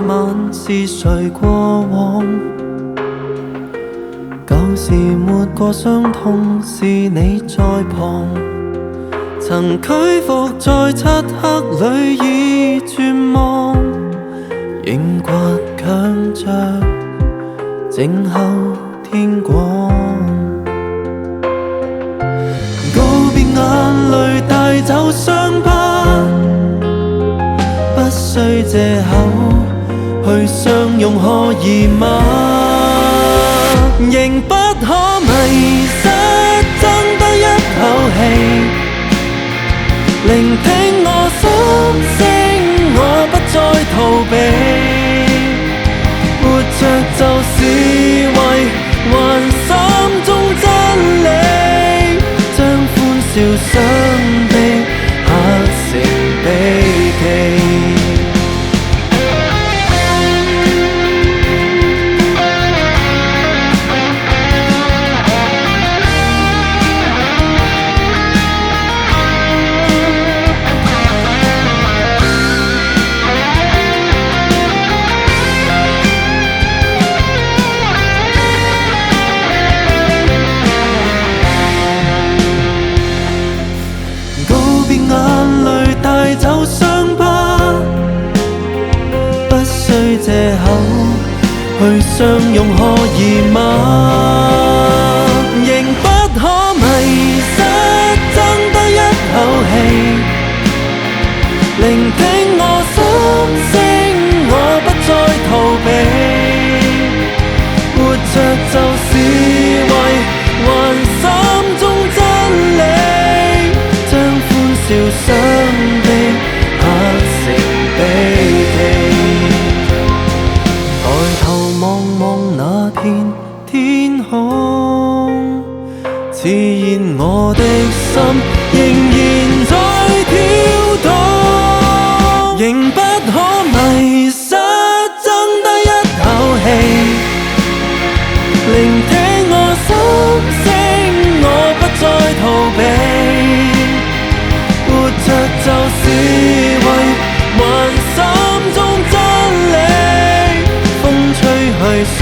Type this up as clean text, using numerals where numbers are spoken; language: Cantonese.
晚是誰過往？舊時沒過傷痛，是你在旁，曾屈服在漆黑裏已絕望，仍倔強着靜候天光。告別眼淚帶走傷疤，不需藉口去相擁，可以嗎？仍不可迷失，爭得一口氣，聆聽我心聲，我不再逃避，活着就是為還心中真理，將歡笑雙臂刻成秘技。帶走傷疤，不需藉口去相擁，可以嗎？仍不可迷失，爭得一口氣，聆聽我心聲，我不再逃避，活着就是為還心中真理，將歡笑雙天空，自然我的心仍然在跳動，仍不可迷失，爭得一口氣，聆聽我心聲，我不再逃避，活着就是為還心中真理，風吹去想